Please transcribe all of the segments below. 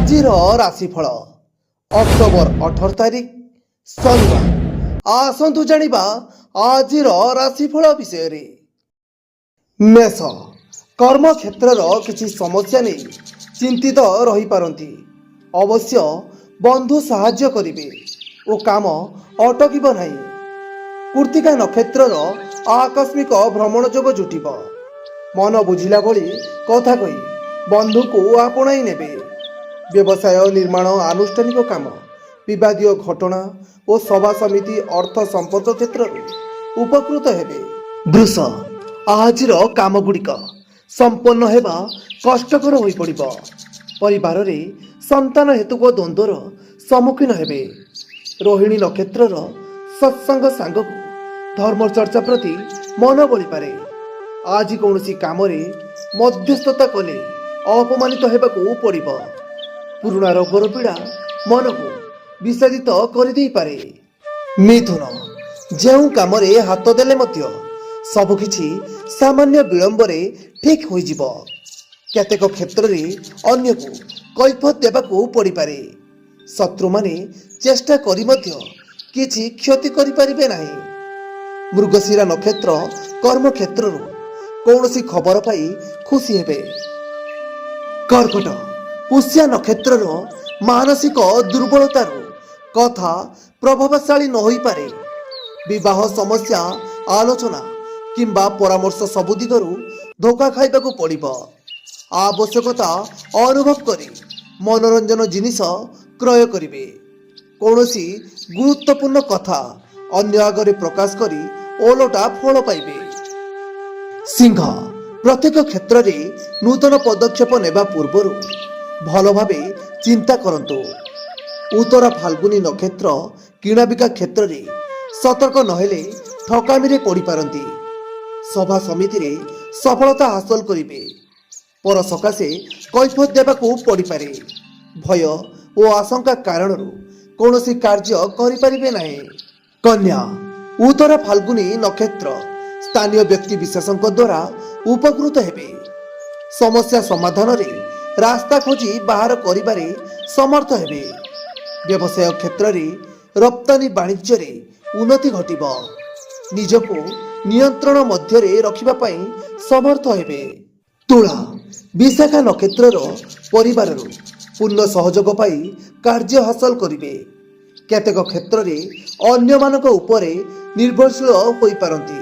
ଆଜିର ରାଶିଫଳ ଅକ୍ଟୋବର 18 ତାରିଖ ଶନିବାର। ଆସନ୍ତୁ ଜାଣିବା ଆଜିର ରାଶିଫଳ ବିଷୟରେ। ମେଷ, କର୍ମକ୍ଷେତ୍ରର କିଛି ସମସ୍ୟା ନେଇ ଚିନ୍ତିତ ରହିପାରନ୍ତି। ଅବଶ୍ୟ ବନ୍ଧୁ ସାହାଯ୍ୟ କରିବେ ଓ କାମ ଅଟକିବ ନାହିଁ। କୃତ୍ତିକା ନକ୍ଷତ୍ରର ଆକସ୍ମିକ ଭ୍ରମଣ ଯୋଗ ଜୁଟିବ। ମନ ବୁଝିଲା ଭଳି କଥା କହି ବନ୍ଧୁକୁ ଆପଣାଇ ନେବେ। ବ୍ୟବସାୟ, ନିର୍ମାଣ, ଆନୁଷ୍ଠାନିକ କାମ, ବିବାଦୀୟ ଘଟଣା ଓ ସଭା ସମିତି, ଅର୍ଥ ସମ୍ପର୍କ କ୍ଷେତ୍ରରୁ ଉପକୃତ ହେବେ। ବୃଷ, ଆଜିର କାମଗୁଡ଼ିକ ସମ୍ପନ୍ନ ହେବା କଷ୍ଟକର ହୋଇପଡ଼ିବ। ପରିବାରରେ ସନ୍ତାନ ହେତୁକ ଦ୍ୱନ୍ଦ୍ୱର ସମ୍ମୁଖୀନ ହେବେ। ରୋହିଣୀ ନକ୍ଷତ୍ରର ସତ୍ସଙ୍ଗ ସାଙ୍ଗକୁ ଧର୍ମଚର୍ଚ୍ଚା ପ୍ରତି ମନ ବଳିପାରେ। ଆଜି କୌଣସି କାମରେ ମଧ୍ୟସ୍ଥତା କଲେ ଅପମାନିତ ହେବାକୁ ପଡ଼ିବ। ପୁରୁଣା ରୋଗର ପୀଡ଼ା ମନକୁ ବିଷାଦିତ କରିଦେଇପାରେ। ମିଥୁନ, ଯେଉଁ କାମରେ ହାତ ଦେଲେ ମଧ୍ୟ ସବୁକିଛି ସାମାନ୍ୟ ବିଳମ୍ବରେ ଠିକ୍ ହୋଇଯିବ। କେତେକ କ୍ଷେତ୍ରରେ ଅନ୍ୟକୁ କୈଫିୟତ ଦେବାକୁ ପଡ଼ିପାରେ। ଶତ୍ରୁମାନେ ଚେଷ୍ଟା କରି ମଧ୍ୟ କିଛି କ୍ଷତି କରିପାରିବେ ନାହିଁ। ମୃଗଶିରା ନକ୍ଷତ୍ର କର୍ମକ୍ଷେତ୍ରରୁ କୌଣସି ଖବର ପାଇ ଖୁସି ହେବେ। କର୍କଟ, ପୁଷ୍ୟା ନକ୍ଷତ୍ରର ମାନସିକ ଦୁର୍ବଳତାରୁ କଥା ପ୍ରଭାବଶାଳୀ ନ ହୋଇପାରେ। ବିବାହ ସମସ୍ୟା ଆଲୋଚନା କିମ୍ବା ପରାମର୍ଶ ସବୁ ଦିଗରୁ ଧୋକା ଖାଇବାକୁ ପଡ଼ିବ। ଆବଶ୍ୟକତା ଅନୁଭବ କରି ମନୋରଞ୍ଜନ ଜିନିଷ କ୍ରୟ କରିବେ। କୌଣସି ଗୁରୁତ୍ୱପୂର୍ଣ୍ଣ କଥା ଅନ୍ୟ ଆଗରେ ପ୍ରକାଶ କରି ଓଲଟା ଫଳ ପାଇବେ। ସିଂହ, ପ୍ରତ୍ୟେକ କ୍ଷେତ୍ରରେ ନୂତନ ପଦକ୍ଷେପ ନେବା ପୂର୍ବରୁ ଭଲ ଭାବେ ଚିନ୍ତା କରନ୍ତୁ। ଉତ୍ତର ଫାଲ୍ଗୁନୀ ନକ୍ଷତ୍ର କିଣାବିକା କ୍ଷେତ୍ରରେ ସତର୍କ ନହେଲେ ଠକାମିରେ ପଡ଼ିପାରନ୍ତି। ସଭା ସମିତିରେ ସଫଳତା ହାସଲ କରିବେ। ପର ସକାଶେ କୈଫିୟତ ଦେବାକୁ ପଡ଼ିପାରେ। ଭୟ ଓ ଆଶଙ୍କା କାରଣରୁ କୌଣସି କାର୍ଯ୍ୟ କରିପାରିବେ ନାହିଁ। କନ୍ୟା, ଉତ୍ତର ଫାଲ୍ଗୁନୀ ନକ୍ଷତ୍ର ସ୍ଥାନୀୟ ବ୍ୟକ୍ତି ବିଶେଷଙ୍କ ଦ୍ୱାରା ଉପକୃତ ହେବେ। ସମସ୍ୟା ସମାଧାନରେ ରାସ୍ତା ଖୋଜି ବାହାର କରିବାରେ ସମର୍ଥ ହେବେ। ବ୍ୟବସାୟ କ୍ଷେତ୍ରରେ ରପ୍ତାନି ବାଣିଜ୍ୟରେ ଉନ୍ନତି ଘଟିବ। ନିଜକୁ ନିୟନ୍ତ୍ରଣ ମଧ୍ୟରେ ରଖିବା ପାଇଁ ସମର୍ଥ ହେବେ। ତୁଳା, ବିଶାଖା ନକ୍ଷତ୍ରର ପରିବାରରୁ ପୂର୍ଣ୍ଣ ସହଯୋଗ ପାଇ କାର୍ଯ୍ୟ ହାସଲ କରିବେ। କେତେକ କ୍ଷେତ୍ରରେ ଅନ୍ୟମାନଙ୍କ ଉପରେ ନିର୍ଭରଶୀଳ ହୋଇପାରନ୍ତି।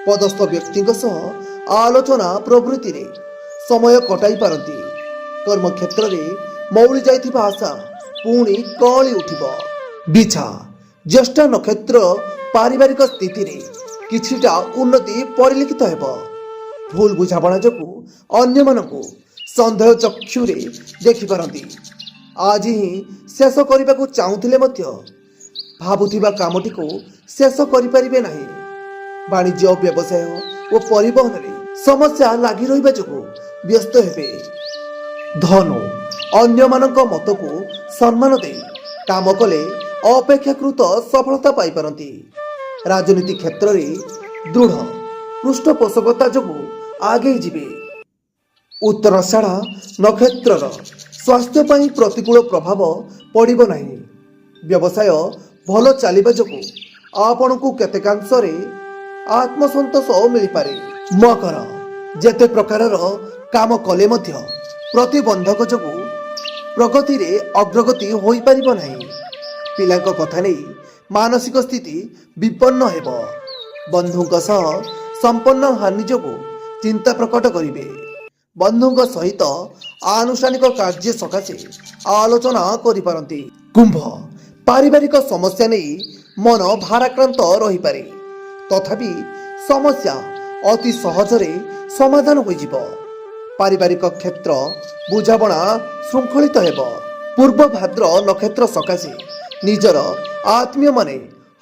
ପଦସ୍ଥ ବ୍ୟକ୍ତିଙ୍କ ସହ ଆଲୋଚନା ପ୍ରଭୃତିରେ ସମୟ କଟାଇ ପାରନ୍ତି। କର୍ମକ୍ଷେତ୍ରରେ ମଉଳି ଯାଇଥିବା ଆଶା ପୁଣି କଅଁଳି ଉଠିବ। ବିଛା, ଜ୍ୟେଷ୍ଠ ନକ୍ଷତ୍ର ପାରିବାରିକ ସ୍ଥିତିରେ କିଛିଟା ଉନ୍ନତି ପରିଲକ୍ଷିତ ହେବ। ଭୁଲ ବୁଝାମଣା ଯୋଗୁଁ ଅନ୍ୟମାନଙ୍କୁ ସନ୍ଦେହ ଚକ୍ଷୁରେ ଦେଖିପାରନ୍ତି। ଆଜି ହିଁ ଶେଷ କରିବାକୁ ଚାହୁଁଥିଲେ ମଧ୍ୟ ଭାବୁଥିବା କାମଟିକୁ ଶେଷ କରିପାରିବେ ନାହିଁ। ବାଣିଜ୍ୟ, ବ୍ୟବସାୟ ଓ ପରିବହନରେ ସମସ୍ୟା ଲାଗି ରହିବା ଯୋଗୁଁ ବ୍ୟସ୍ତ ହେବେ। ଧନୁ, ଅନ୍ୟମାନଙ୍କ ମତକୁ ସମ୍ମାନ ଦେଇ କାମ କଲେ ଅପେକ୍ଷାକୃତ ସଫଳତା ପାଇପାରନ୍ତି। ରାଜନୀତି କ୍ଷେତ୍ରରେ ଦୃଢ଼ ପୃଷ୍ଠପୋଷକତା ଯୋଗୁଁ ଆଗେଇ ଯିବେ। ଉତ୍ତରାଷାଢ଼ ନକ୍ଷତ୍ରର ସ୍ୱାସ୍ଥ୍ୟ ପାଇଁ ପ୍ରତିକୂଳ ପ୍ରଭାବ ପଡ଼ିବ ନାହିଁ। ବ୍ୟବସାୟ ଭଲ ଚାଲିବା ଯୋଗୁଁ ଆପଣଙ୍କୁ କେତେକାଂଶରେ ଆତ୍ମସନ୍ତୋଷ ମିଳିପାରେ। ମକର, ଯେତେ ପ୍ରକାରର କାମ କଲେ ମଧ୍ୟ ପ୍ରତିବନ୍ଧକ ଯୋଗୁଁ ପ୍ରଗତିରେ ଅଗ୍ରଗତି ହୋଇପାରିବ ନାହିଁ। ପିଲାଙ୍କ କଥା ନେଇ ମାନସିକ ସ୍ଥିତି ବିପନ୍ନ ହେବ। ବନ୍ଧୁଙ୍କ ସହ ସମ୍ପନ୍ନ ହାନି ଯୋଗୁଁ ଚିନ୍ତା ପ୍ରକଟ କରିବେ। ବନ୍ଧୁଙ୍କ ସହିତ ଆନୁଷ୍ଠାନିକ କାର୍ଯ୍ୟ ସକାଶେ ଆଲୋଚନା କରିପାରନ୍ତି। କୁମ୍ଭ, ପାରିବାରିକ ସମସ୍ୟା ନେଇ ମନ ଭାରାକ୍ରାନ୍ତ ରହିପାରେ। ତଥାପି ସମସ୍ୟା ଅତି ସହଜରେ ସମାଧାନ ହୋଇଯିବ। ପାରିବାରିକ କ୍ଷେତ୍ର ବୁଝାମଣା ଶୃଙ୍ଖଳିତ ହେବ। ପୂର୍ବ ଭାଦ୍ର ନକ୍ଷତ୍ର ସକାଶେ ନିଜର ଆତ୍ମୀୟମାନେ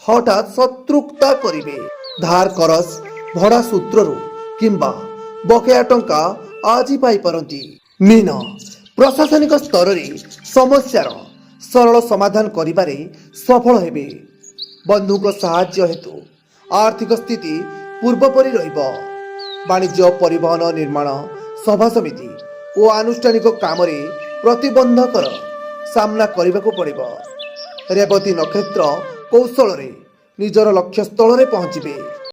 ହଠାତ୍ ଶତ୍ରୁତା କରିବେ। ଧାର କରଜ, ଭଡ଼ା ସୂତ୍ରରୁ କିମ୍ବା ବକେୟା ଟଙ୍କା ଆଜି ପାଇପାରନ୍ତି। ମୀନ, ପ୍ରଶାସନିକ ସ୍ତରରେ ସମସ୍ୟାର ସରଳ ସମାଧାନ କରିବାରେ ସଫଳ ହେବେ। ବନ୍ଧୁଙ୍କ ସାହାଯ୍ୟ ହେତୁ ଆର୍ଥିକ ସ୍ଥିତି ପୂର୍ବପରି ରହିବ। ବାଣିଜ୍ୟ, ପରିବହନ, ନିର୍ମାଣ, ସଭା ସମିତି ଓ ଆନୁଷ୍ଠାନିକ କାମରେ ପ୍ରତିବନ୍ଧକର ସାମ୍ନା କରିବାକୁ ପଡ଼ିବ। ରେବତୀ ନକ୍ଷତ୍ର କୌଶଳରେ ନିଜର ଲକ୍ଷ୍ୟସ୍ଥଳରେ ପହଞ୍ଚିବେ।